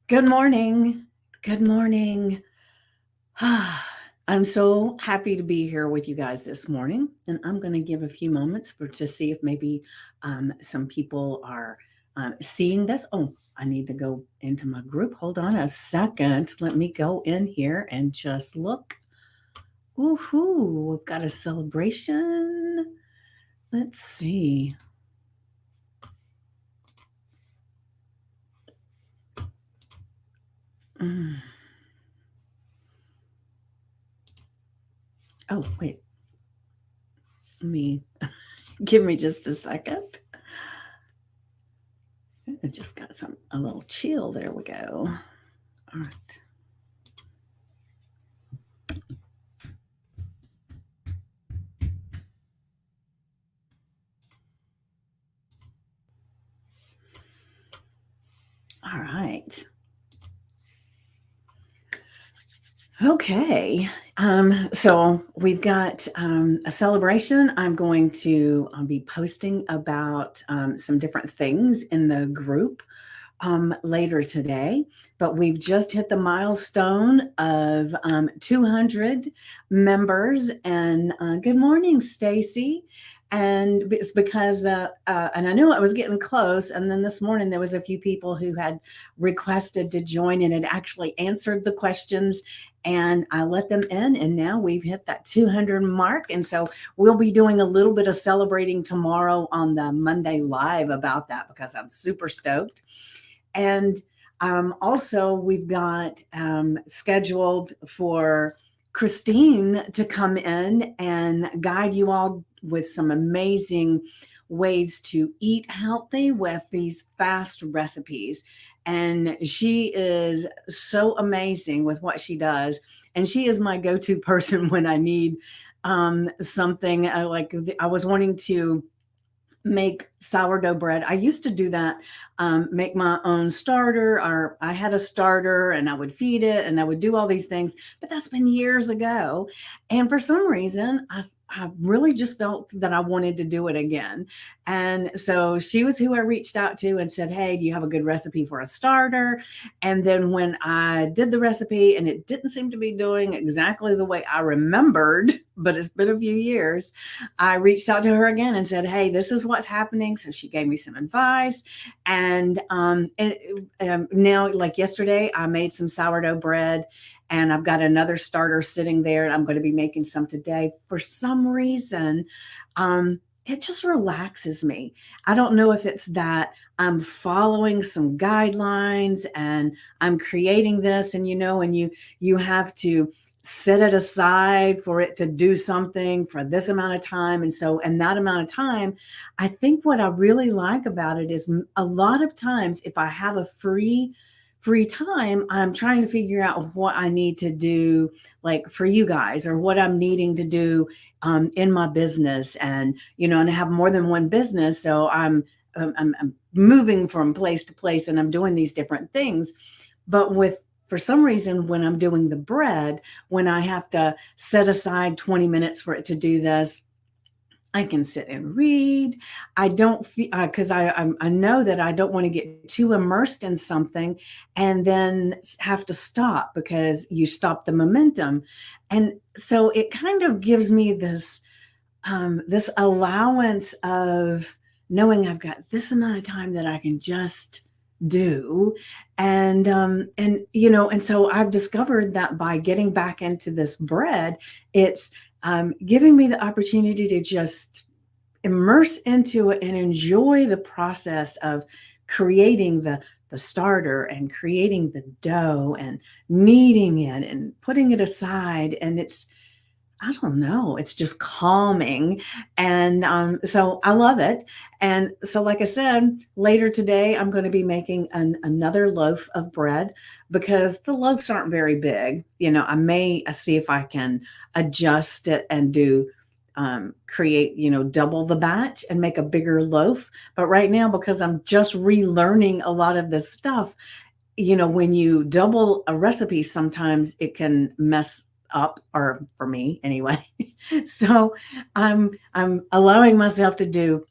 Good morning. Good morning. I'm so happy to be here with you guys this morning, and I'm going to give a few moments for to see if maybe some people are seeing this. Oh, I need to go into my group. Hold on a second. Let me go in here and just look. Woohoo! We've got a celebration. Let's see. Mm. Oh, wait. Let me give me just a second. I just got a little chill. There we go. All right. All right. Okay. So we've got a celebration. I'm going to be posting about some different things in the group later today, but we've just hit the milestone of 200 members. And good morning, Stacy. And it's because, and I knew it was getting close. And then this morning there was a few people who had requested to join and had actually answered the questions, and I let them in. And now we've hit that 200 mark. And so we'll be doing a little bit of celebrating tomorrow on the Monday Live about that because I'm super stoked. And also, we've got scheduled for Christine to come in and guide you all with some amazing ways to eat healthy with these fast recipes. And she is so amazing with what she does. And she is my go to person when I need something like I was wanting to make sourdough bread. I used to do that, make my own starter, or I had a starter and I would feed it and I would do all these things, but that's been years ago. And for some reason, I really just felt that I wanted to do it again. And so she was who I reached out to and said, "Hey, do you have a good recipe for a starter?" And then when I did the recipe and it didn't seem to be doing exactly the way I remembered, but it's been a few years, I reached out to her again and said, "Hey, this is what's happening." So she gave me some advice. And now, like yesterday, I made some sourdough bread and I've got another starter sitting there. And I'm going to be making some today. For some reason, it just relaxes me. I don't know if it's that I'm following some guidelines and I'm creating this, and and you have to set it aside for it to do something for this amount of time. And so, in that amount of time, I think what I really like about it is a lot of times if I have a free time, I'm trying to figure out what I need to do, like for you guys, or what I'm needing to do in my business. And I have more than one business. So I'm moving from place to place and I'm doing these different things. But for some reason, when I'm doing the bread, when I have to set aside 20 minutes for it to do this, I can sit and read. I don't feel because I know that I don't want to get too immersed in something and then have to stop because you stop the momentum. And so it kind of gives me this allowance of knowing I've got this amount of time that I can just do. And so I've discovered that by getting back into this bread, it's giving me the opportunity to just immerse into it and enjoy the process of creating the starter and creating the dough and kneading it and putting it aside. And I don't know, it's just calming. And so I love it. And so, like I said, later today, I'm going to be making another loaf of bread because the loaves aren't very big. I may see if I can adjust it and create, double the batch and make a bigger loaf. But right now, because I'm just relearning a lot of this stuff, when you double a recipe, sometimes it can mess up, or for me anyway. So I'm allowing myself to do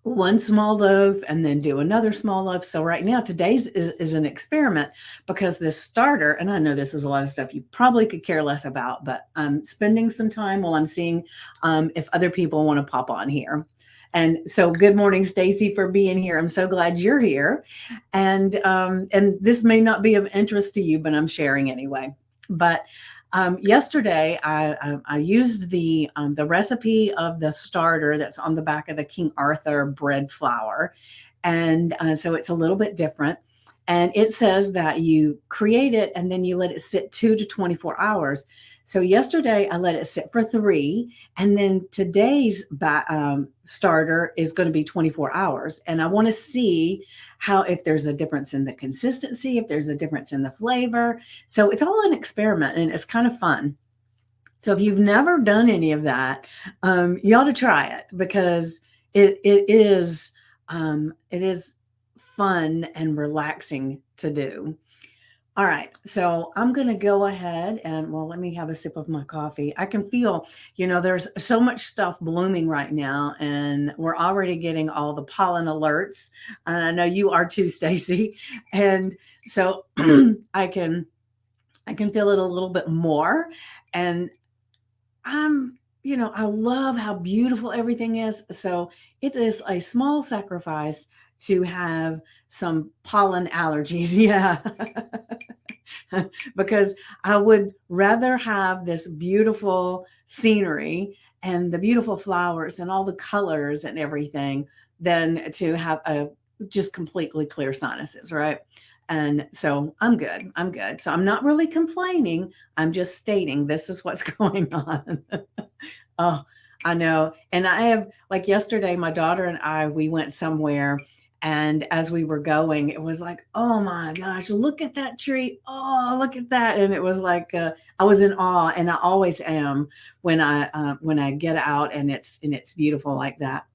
one small loaf and then do another small loaf. So right now, today's is an experiment because this starter, and I know this is a lot of stuff you probably could care less about, but I'm spending some time while I'm seeing if other people want to pop on here. And so, good morning, Stacy, for being here. I'm so glad you're here, and this may not be of interest to you, but I'm sharing anyway. But yesterday, I used the recipe of the starter that's on the back of the King Arthur bread flour, and so it's a little bit different. And it says that you create it and then you let it sit 2 to 24 hours. So yesterday I let it sit for 3, and then today's starter is going to be 24 hours. And I want to see how if there's a difference in the consistency, if there's a difference in the flavor. So it's all an experiment and it's kind of fun. So if you've never done any of that, you ought to try it because it is fun and relaxing to do. All right, so I'm going to go ahead and, well, let me have a sip of my coffee. I can feel, there's so much stuff blooming right now, and we're already getting all the pollen alerts. And I know you are too, Stacy. And so I can feel it a little bit more. And I love how beautiful everything is. So it is a small sacrifice to have some pollen allergies. Yeah. Because I would rather have this beautiful scenery and the beautiful flowers and all the colors and everything than to have a just completely clear sinuses, right? And so I'm good. I'm good. So I'm not really complaining. I'm just stating this is what's going on. Oh, I know. And I have, like yesterday, my daughter and we went somewhere. And as we were going, it was like, oh my gosh, look at that tree. Oh, look at that. And it was like, I was in awe. And I always am when I get out and it's beautiful like that.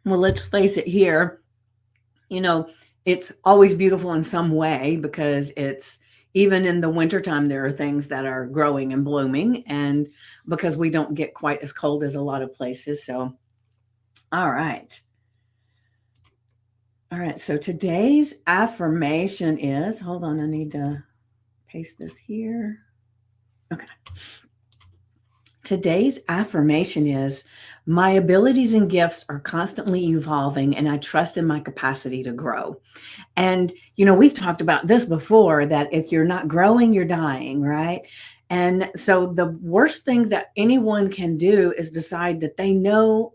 Well, let's face it here. It's always beautiful in some way because it's even in the wintertime, there are things that are growing and blooming, and because we don't get quite as cold as a lot of places. So, all right. All right. So today's affirmation is, hold on, I need to paste this here. Okay. Today's affirmation is, my abilities and gifts are constantly evolving, and I trust in my capacity to grow. And, we've talked about this before, that if you're not growing, you're dying, right? And so the worst thing that anyone can do is decide that they know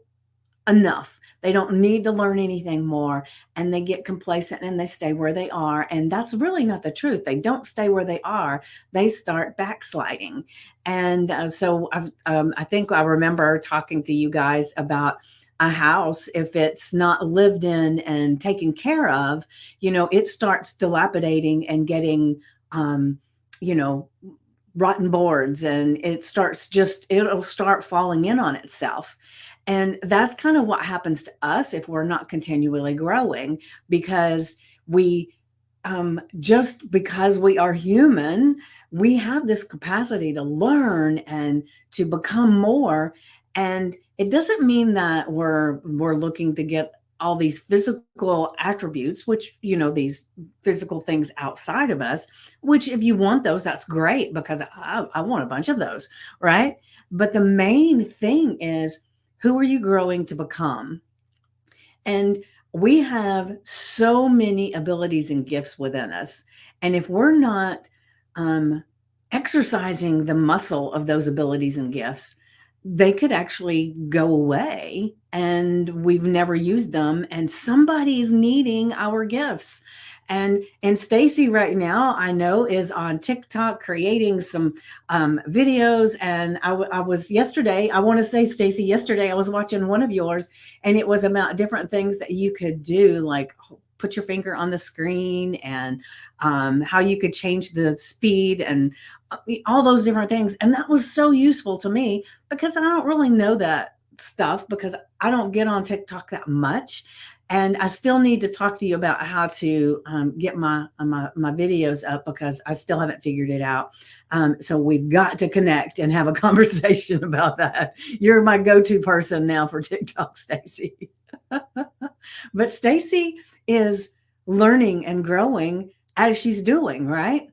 enough. They don't need to learn anything more, and they get complacent and they stay where they are. And that's really not the truth. They don't stay where they are. They start backsliding. And so I think I remember talking to you guys about a house. If it's not lived in and taken care of, it starts dilapidating and getting, you know, rotten boards, and it'll start falling in on itself. And that's kind of what happens to us if we're not continually growing, because just because we are human, we have this capacity to learn and to become more. And it doesn't mean that we're looking to get all these physical attributes, which, these physical things outside of us, which if you want those, that's great, because I want a bunch of those, right? But the main thing is, who are you growing to become? And we have so many abilities and gifts within us. And if we're not exercising the muscle of those abilities and gifts, they could actually go away and we've never used them, and somebody's needing our gifts. And Stacy right now, I know, is on TikTok creating some videos. And I was yesterday, I want to say, Stacy, yesterday I was watching one of yours, and it was about different things that you could do, like put your finger on the screen, and how you could change the speed, and all those different things. And that was so useful to me, because I don't really know that stuff, because I don't get on TikTok that much. And I still need to talk to you about how to get my videos up, because I still haven't figured it out. So we've got to connect and have a conversation about that. You're my go-to person now for TikTok, Stacy. But Stacy is learning and growing as she's doing, right?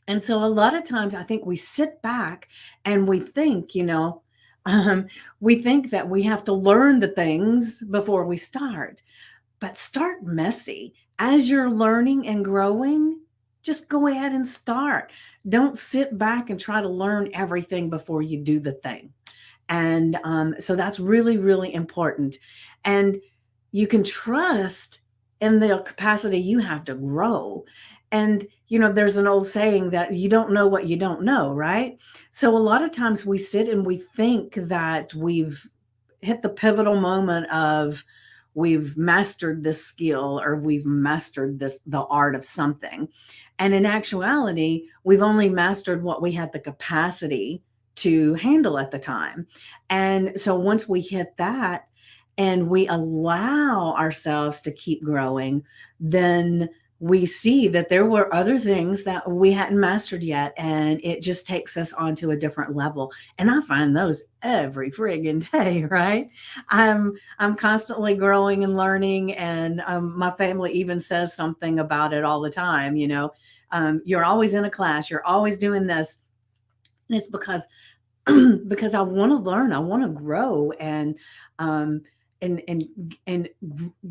And so a lot of times I think we sit back and we think, we think that we have to learn the things before we start. But start messy. As you're learning and growing, just go ahead and start. Don't sit back and try to learn everything before you do the thing. And so that's really, really important. And you can trust in the capacity you have to grow. And, there's an old saying that you don't know what you don't know, right? So a lot of times we sit and we think that we've hit the pivotal moment of we've mastered this skill, or we've mastered the art of something. And in actuality, we've only mastered what we had the capacity to handle at the time. And so once we hit that and we allow ourselves to keep growing, then we see that there were other things that we hadn't mastered yet, and it just takes us onto a different level. And I find those every friggin' day, right? I'm constantly growing and learning, and my family even says something about it all the time. You're always in a class, you're always doing this, and it's because because I want to learn, I want to grow, um, and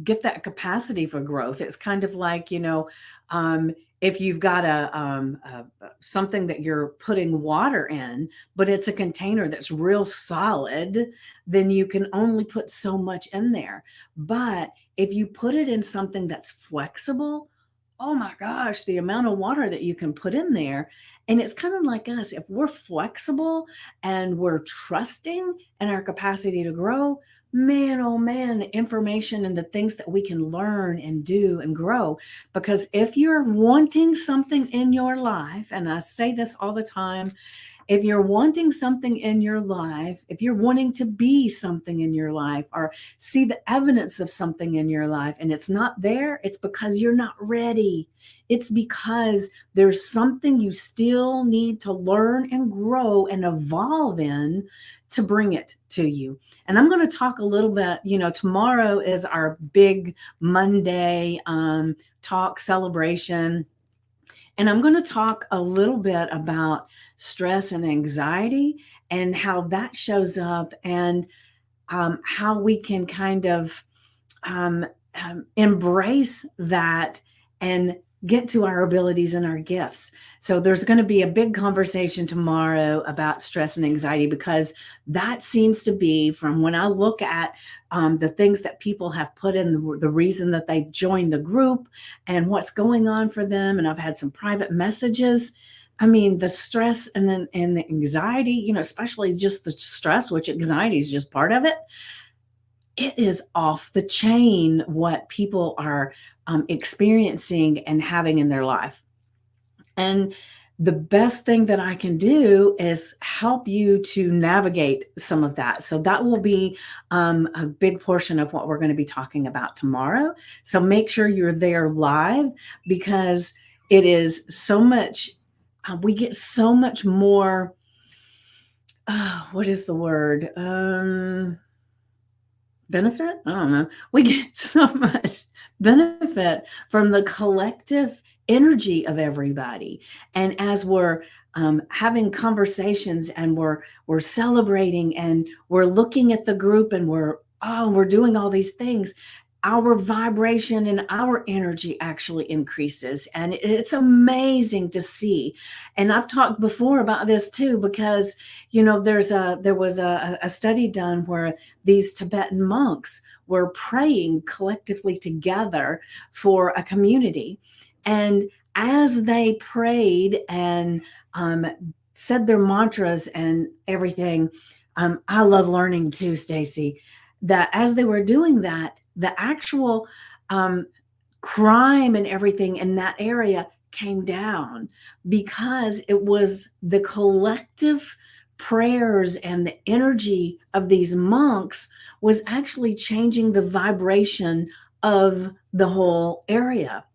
get that capacity for growth. It's kind of like, if you've got something that you're putting water in, but it's a container that's real solid, then you can only put so much in there. But if you put it in something that's flexible, oh my gosh, the amount of water that you can put in there. And it's kind of like us. If we're flexible and we're trusting in our capacity to grow, man, oh man, the information and the things that we can learn and do and grow. Because if you're wanting something in your life, and I say this all the time, if you're wanting something in your life, if you're wanting to be something in your life, or see the evidence of something in your life and it's not there, it's because you're not ready. It's because there's something you still need to learn and grow and evolve in to bring it to you. And I'm going to talk a little bit, tomorrow is our big Monday talk celebration. And I'm going to talk a little bit about stress and anxiety and how that shows up, and how we can kind of embrace that and get to our abilities and our gifts. So there's going to be a big conversation tomorrow about stress and anxiety, because that seems to be, from when I look at the things that people have put in, the reason that they've joined the group and what's going on for them. And I've had some private messages. I mean, the stress and the anxiety, especially just the stress, which anxiety is just part of it. It is off the chain what people are experiencing and having in their life. And the best thing that I can do is help you to navigate some of that. So that will be a big portion of what we're going to be talking about tomorrow. So make sure you're there live, because it is so much, we get so much more, what is the word? Benefit? I don't know. We get so much benefit from the collective energy of everybody. And as we're having conversations, and we're celebrating, and we're looking at the group, and we're doing all these things, our vibration and our energy actually increases. And it's amazing to see. And I've talked before about this too, because, there was a study done where these Tibetan monks were praying collectively together for a community. And as they prayed and said their mantras and everything, I love learning too, Stacy, that as they were doing that, the actual crime and everything in that area came down, because it was the collective prayers and the energy of these monks was actually changing the vibration of the whole area.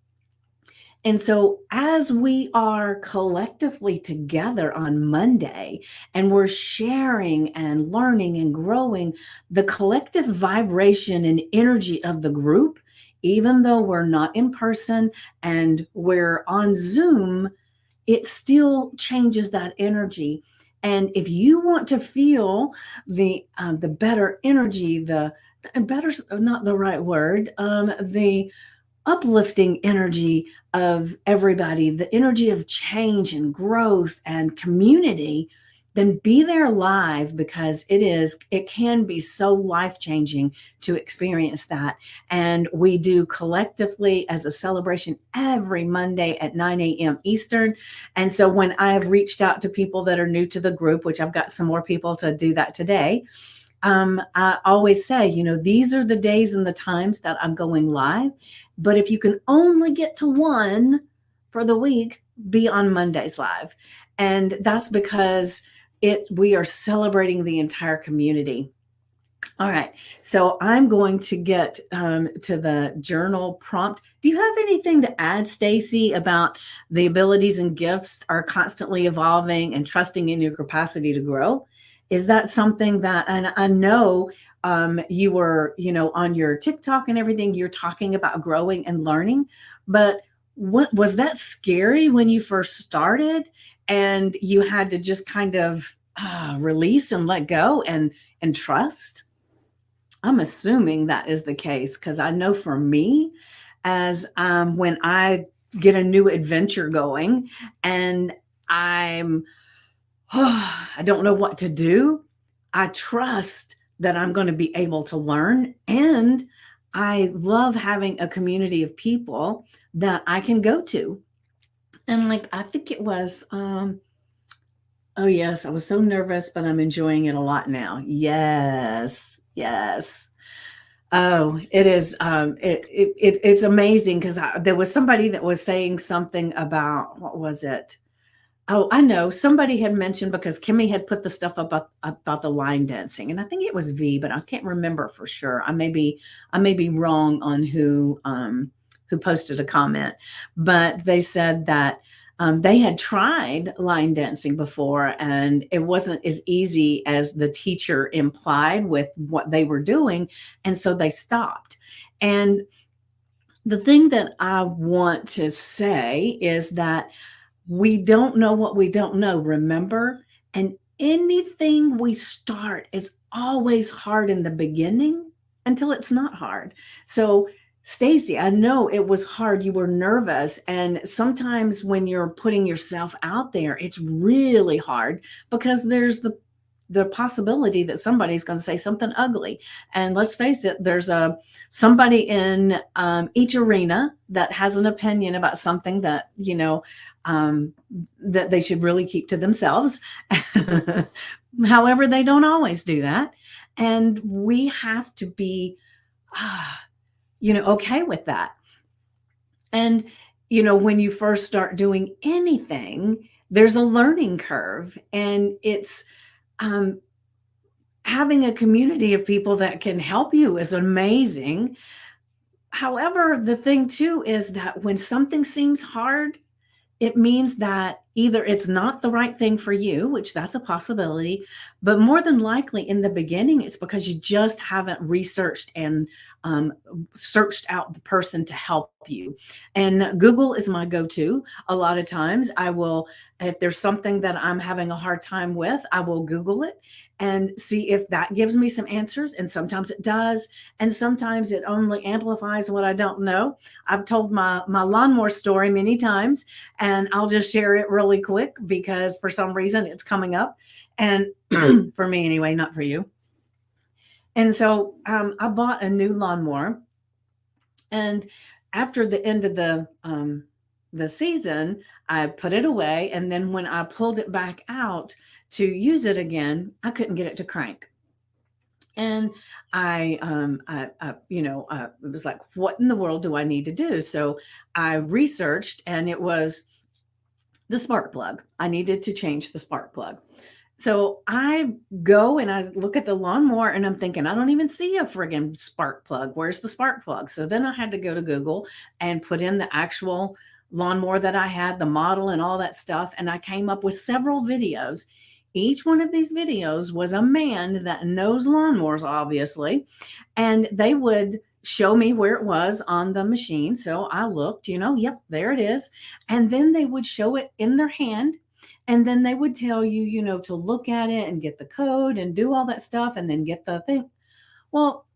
And so, as we are collectively together on Monday and we're sharing and learning and growing, the collective vibration and energy of the group, even though we're not in person and we're on Zoom, it still changes that energy. And if you want to feel the better energy, the better's not the right word, the uplifting energy of everybody, the energy of change and growth and community, then be there live, because it can be so life-changing to experience that. And we do collectively as a celebration every Monday at 9 a.m. Eastern. And so when I've reached out to people that are new to the group, which I've got some more people to do that today, I always say, these are the days and the times that I'm going live. But if you can only get to one for the week, be on Mondays live. And that's because we are celebrating the entire community. All right. So I'm going to get to the journal prompt. Do you have anything to add, Stacy, about the abilities and gifts are constantly evolving and trusting in your capacity to grow? Is that something that, and I know you were, on your TikTok and everything, you're talking about growing and learning, but what was that scary when you first started and you had to just kind of release and let go and trust? I'm assuming that is the case, because I know for me, as when I get a new adventure going and I'm, I don't know what to do, I trust that I'm going to be able to learn. And I love having a community of people that I can go to. And like, I think it was, oh yes, I was so nervous, but I'm enjoying it a lot now. Yes, yes. Oh, it is. It's amazing, because there was somebody that was saying something about, what was it? Oh, I know. Somebody had mentioned, because Kimmy had put the stuff about the line dancing, and I think it was V, but I can't remember for sure. I may be wrong on who posted a comment, but they said that they had tried line dancing before, and it wasn't as easy as the teacher implied with what they were doing, and so they stopped. And the thing that I want to say is that we don't know what we don't know, remember? And anything we start is always hard in the beginning until it's not hard. So, Stacy, I know it was hard. You were nervous. And sometimes when you're putting yourself out there, it's really hard, because there's the possibility that somebody's going to say something ugly. And let's face it, there's somebody in each arena that has an opinion about something that, that they should really keep to themselves. However, they don't always do that. And we have to be, okay with that. And, when you first start doing anything, there's a learning curve, and it's, um, having a community of people that can help you is amazing. However, the thing too is that when something seems hard, it means that either it's not the right thing for you, which that's a possibility, but more than likely in the beginning, it's because you just haven't researched and searched out the person to help you. And Google is my go-to. A lot of times I will, if there's something that I'm having a hard time with, I will Google it and see if that gives me some answers. And sometimes it does. And sometimes it only amplifies what I don't know. I've told my lawnmower story many times, and I'll just share it really quick because for some reason it's coming up. And for me anyway, not for you. And so I bought a new lawnmower, and after the end of the season, I put it away. And then when I pulled it back out to use it again, I couldn't get it to crank. And it was like, what in the world do I need to do? So I researched, and it was the spark plug. I needed to change the spark plug. So I go and I look at the lawnmower and I'm thinking, I don't even see a friggin' spark plug. Where's the spark plug? So then I had to go to Google and put in the actual lawnmower that I had, the model and all that stuff. And I came up with several videos. Each one of these videos was a man that knows lawnmowers, obviously, and they would show me where it was on the machine. So I looked, yep, there it is. And then they would show it in their hand, and then they would tell you, to look at it and get the code and do all that stuff and then get the thing. Well,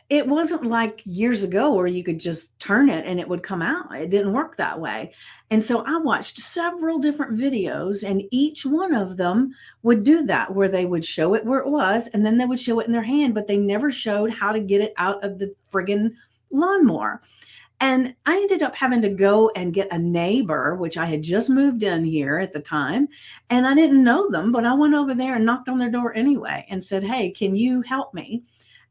it wasn't like years ago where you could just turn it and it would come out. It didn't work that way. And so I watched several different videos, and each one of them would do that, where they would show it where it was and then they would show it in their hand, but they never showed how to get it out of the friggin' lawnmower. And I ended up having to go and get a neighbor, which I had just moved in here at the time. And I didn't know them, but I went over there and knocked on their door anyway and said, "Hey, can you help me?"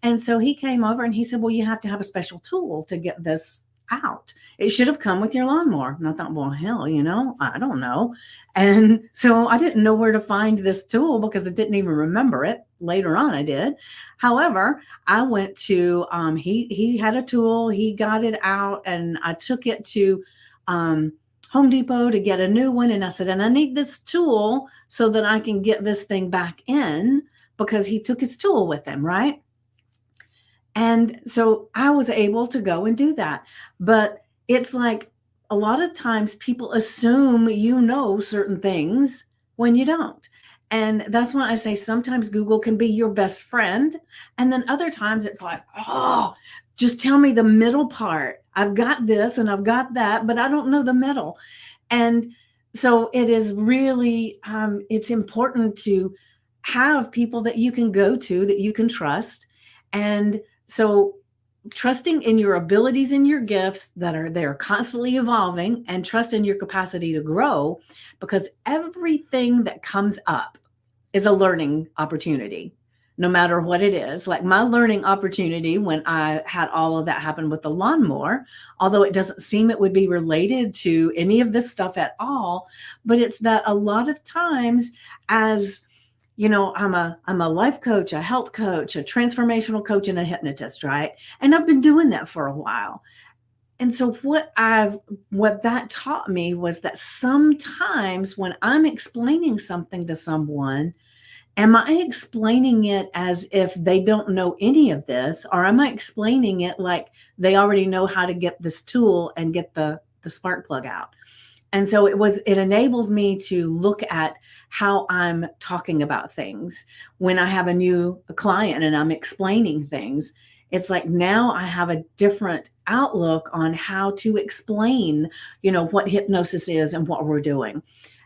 And so he came over and he said, "Well, you have to have a special tool to get this out. It should have come with your lawnmower." And I thought, well, hell, I don't know. And so I didn't know where to find this tool because I didn't even remember it. Later on, I did. However, I went to he had a tool, he got it out, and I took it to Home Depot to get a new one. And I said, and I need this tool so that I can get this thing back in, because he took his tool with him, right? And so I was able to go and do that. But it's like a lot of times people assume certain things when you don't. And that's why I say sometimes Google can be your best friend. And then other times it's like, oh, just tell me the middle part. I've got this and I've got that, but I don't know the middle. And so it is really, it's important to have people that you can go to, that you can trust. And so trusting in your abilities and your gifts that are they're constantly evolving, and trust in your capacity to grow, because everything that comes up is a learning opportunity, no matter what it is. Like my learning opportunity when I had all of that happen with the lawnmower, although it doesn't seem it would be related to any of this stuff at all, but it's that a lot of times, as I'm a life coach, a health coach, a transformational coach, and a hypnotist, right? And I've been doing that for a while. And so what that taught me was that sometimes when I'm explaining something to someone, am I explaining it as if they don't know any of this, or am I explaining it like they already know how to get this tool and get the spark plug out? And so it enabled me to look at how I'm talking about things. When I have a new client and I'm explaining things, it's like now I have a different outlook on how to explain, what hypnosis is and what we're doing.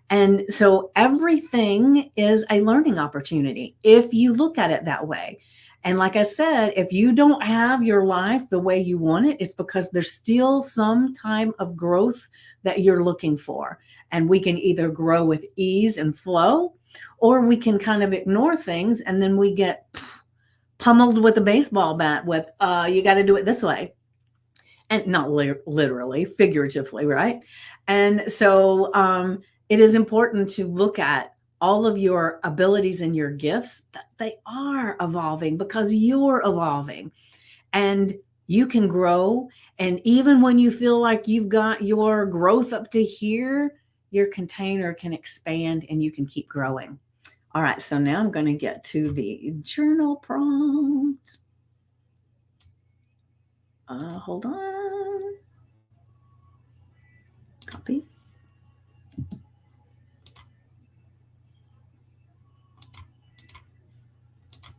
And so everything is a learning opportunity if you look at it that way. And like I said, if you don't have your life the way you want it, it's because there's still some time of growth that you're looking for. And we can either grow with ease and flow, or we can kind of ignore things and then we get pummeled with a baseball bat with, you got to do it this way. And not literally, figuratively, right? And so it is important to look at all of your abilities and your gifts, that they are evolving because you're evolving, and you can grow. And even when you feel like you've got your growth up to here, your container can expand and you can keep growing. All right, so now I'm going to get to the journal prompt. Hold on. Copy.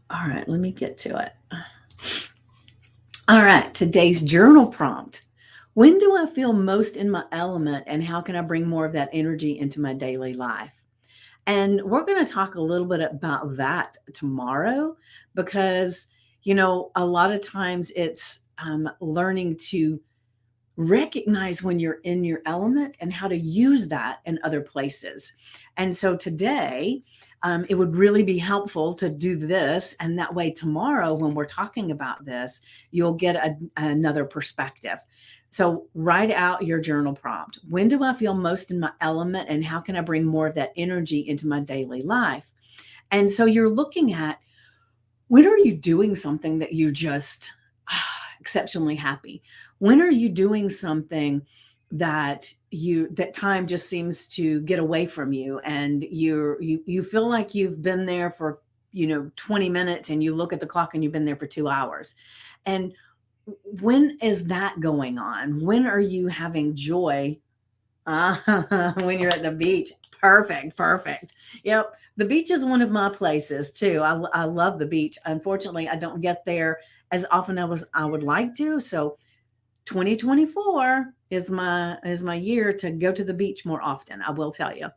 All right, let me get to it. All right, today's journal prompt. When do I feel most in my element, and how can I bring more of that energy into my daily life? And we're going to talk a little bit about that tomorrow, because, a lot of times it's learning to recognize when you're in your element and how to use that in other places. And so today, it would really be helpful to do this. And that way, tomorrow, when we're talking about this, you'll get another perspective. So, write out your journal prompt. When do I feel most in my element? And how can I bring more of that energy into my daily life? And so, you're looking at, when are you doing something that you just exceptionally happy? When are you doing something that time just seems to get away from you, and you feel like you've been there for 20 minutes, and you look at the clock and you've been there for 2 hours? And when is that going on? When are you having joy? When you're at the beach. Perfect, perfect. Yep. The beach is one of my places too. I love the beach. Unfortunately, I don't get there as often as I would like to. So 2024 is my year to go to the beach more often. I will tell you.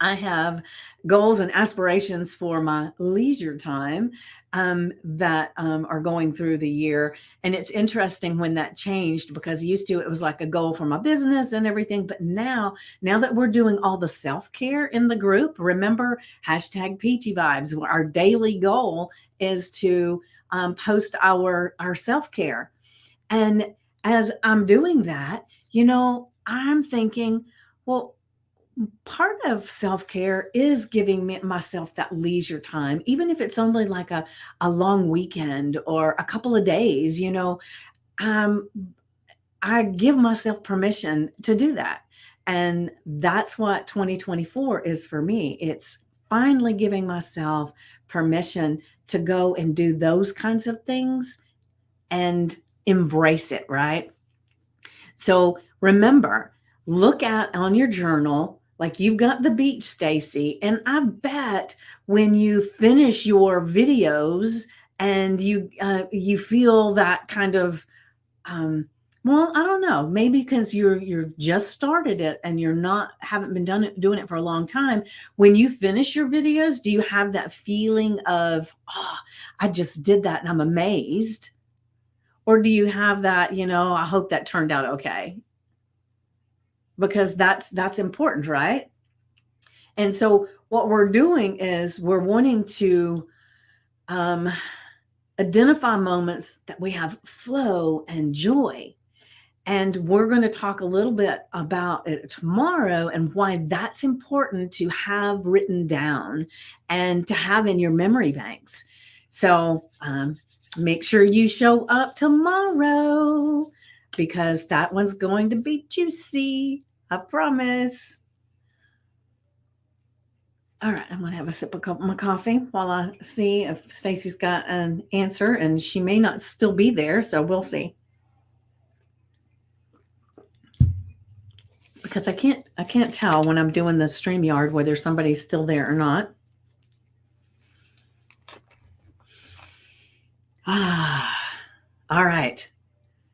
I have goals and aspirations for my leisure time that are going through the year. And it's interesting when that changed, because used to, it was like a goal for my business and everything. But now that we're doing all the self-care in the group, remember, hashtag Peachy Vibes, our daily goal is to post our self-care. And as I'm doing that, I'm thinking, well, part of self-care is giving myself that leisure time, even if it's only like a long weekend or a couple of days. um, I give myself permission to do that. And that's what 2024 is for me. It's finally giving myself permission to go and do those kinds of things and embrace it, right? So remember, look at on your journal, like you've got the beach, Stacy, and I bet when you finish your videos and you feel that kind of well, I don't know, maybe because you're just started it and haven't been doing it for a long time. When you finish your videos, do you have that feeling of, oh, I just did that and I'm amazed? Or do you have that, I hope that turned out okay? Because that's important, right? And so what we're doing is we're wanting to identify moments that we have flow and joy. And we're going to talk a little bit about it tomorrow and why that's important to have written down and to have in your memory banks. So make sure you show up tomorrow, because that one's going to be juicy. I promise. All right, I'm going to have a sip of my coffee while I see if Stacy's got an answer, and she may not still be there, so we'll see. Because I can't tell when I'm doing the StreamYard whether somebody's still there or not. All right.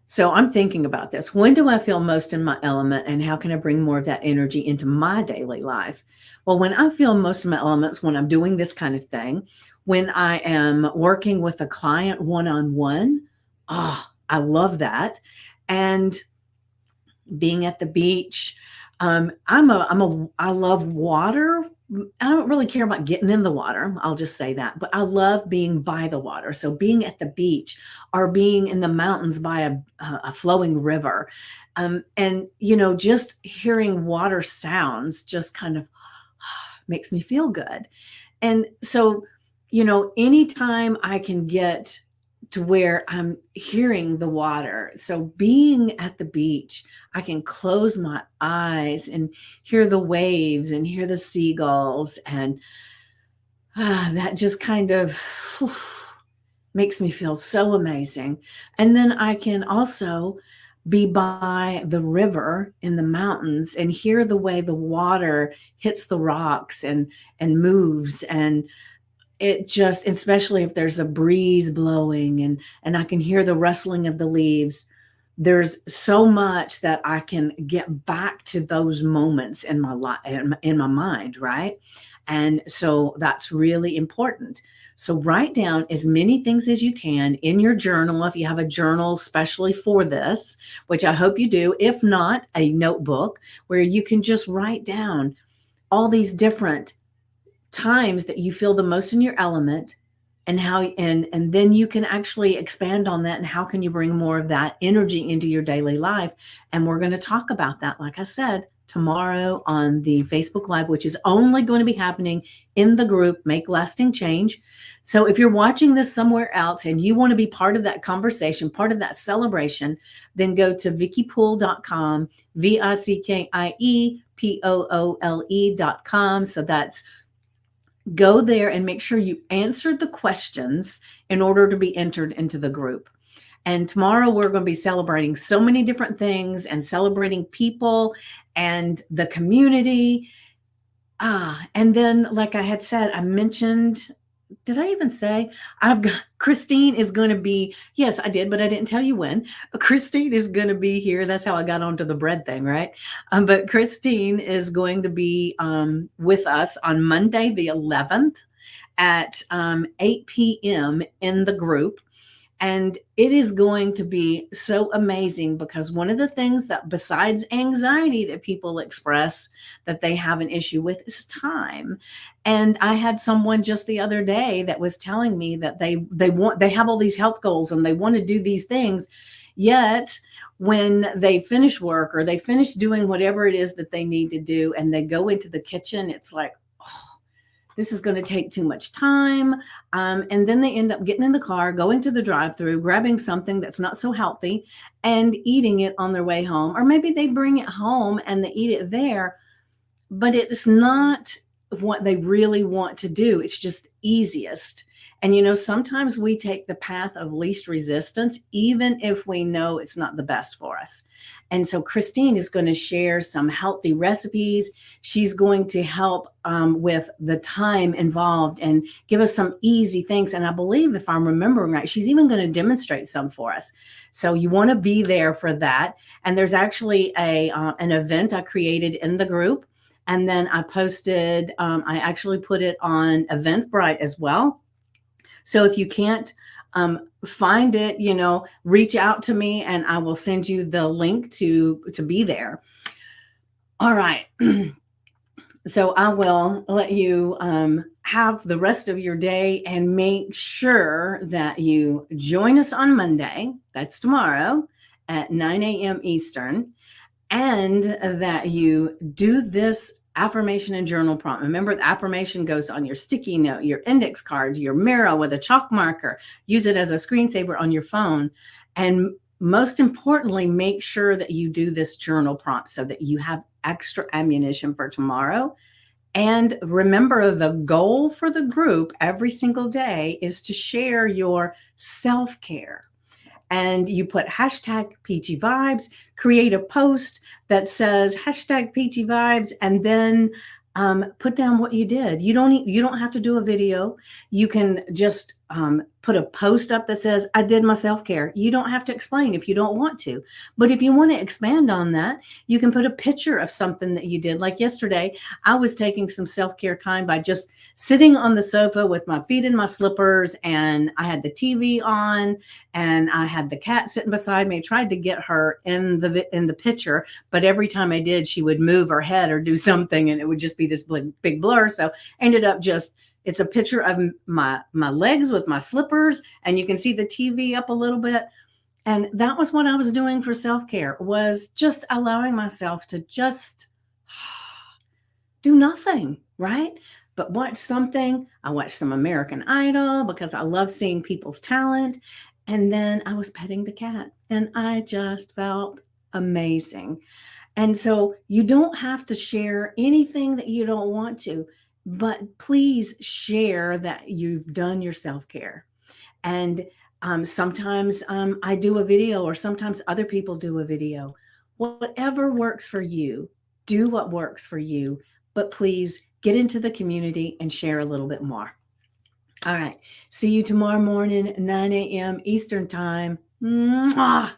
So I'm thinking about this. When do I feel most in my element, and how can I bring more of that energy into my daily life? Well, when I feel most of my elements, when I'm doing this kind of thing, when I am working with a client one-on-one, I love that. And being at the beach, I love water. I don't really care about getting in the water. I'll just say that, but I love being by the water. So being at the beach or being in the mountains by a flowing river, and just hearing water sounds just kind of makes me feel good. And so, anytime I can get to where I'm hearing the water. So being at the beach, I can close my eyes and hear the waves and hear the seagulls. And that just kind of makes me feel so amazing. And then I can also be by the river in the mountains and hear the way the water hits the rocks and moves. And it just, especially if there's a breeze blowing and I can hear the rustling of the leaves, there's so much that I can get back to those moments in my life, in my mind, right? And so that's really important. So write down as many things as you can in your journal. If you have a journal specially for this, which I hope you do, if not, a notebook where you can just write down all these different times that you feel the most in your element, and how, and then you can actually expand on that, and how can you bring more of that energy into your daily life. And we're going to talk about that, like I said, tomorrow on the Facebook Live, which is only going to be happening in the group Make Lasting Change. So if you're watching this somewhere else and you want to be part of that conversation, part of that celebration, then go to vickiepoole.com, vickiepoole.com. So that's, go there and make sure you answered the questions in order to be entered into the group. And tomorrow we're going to be celebrating so many different things, and celebrating people and the community. And then, like I had said, I mentioned, did I even say I've got Christine is going to be, yes, I did, but I didn't tell you when. Christine is going to be here. That's how I got onto the bread thing, right? But Christine is going to be with us on Monday, the 11th at 8 p.m. in the group. And it is going to be so amazing, because one of the things that, besides anxiety, that people express that they have an issue with is time. And I had someone just the other day that was telling me that they have all these health goals and they want to do these things, yet when they finish work or they finish doing whatever it is that they need to do and they go into the kitchen, it's like, this is going to take too much time. And then they end up getting in the car, going to the drive-through, grabbing something that's not so healthy and eating it on their way home. Or maybe they bring it home and they eat it there, but it's not what they really want to do. It's just easiest. And sometimes we take the path of least resistance, even if we know it's not the best for us. And so Christine is going to share some healthy recipes. She's going to help with the time involved and give us some easy things. And I believe, if I'm remembering right, she's even going to demonstrate some for us. So you want to be there for that. And there's actually an event I created in the group. And then I posted, I actually put it on Eventbrite as well. So if you can't find it, reach out to me and I will send you the link to be there. All right. So I will let you have the rest of your day, and make sure that you join us on Monday. That's tomorrow at 9 a.m. Eastern, and that you do this affirmation and journal prompt. Remember, the affirmation goes on your sticky note, your index cards, your mirror with a chalk marker. Use it as a screensaver on your phone. And most importantly, make sure that you do this journal prompt so that you have extra ammunition for tomorrow. And remember, the goal for the group every single day is to share your self-care. And you put hashtag peachy vibes, create a post that says hashtag peachy vibes, and then put down what you did. You don't have to do a video. You can just put a post up that says, I did my self-care. You don't have to explain if you don't want to. But if you want to expand on that, you can put a picture of something that you did. Like yesterday, I was taking some self-care time by just sitting on the sofa with my feet in my slippers, and I had the TV on, and I had the cat sitting beside me. I tried to get her in the picture, but every time I did, she would move her head or do something, and it would just be this big blur. So ended up it's a picture of my legs with my slippers, and you can see the TV up a little bit. And that was what I was doing for self-care, was just allowing myself to just do nothing, right? But watch something. I watched some American Idol because I love seeing people's talent. And then I was petting the cat, and I just felt amazing. And so you don't have to share anything that you don't want to, but please share that you've done your self-care. And sometimes I do a video, or sometimes other people do a video. Whatever works for you, do what works for you, but please get into the community and share a little bit more. All right. See you tomorrow morning, 9 a.m. Eastern time. Mwah.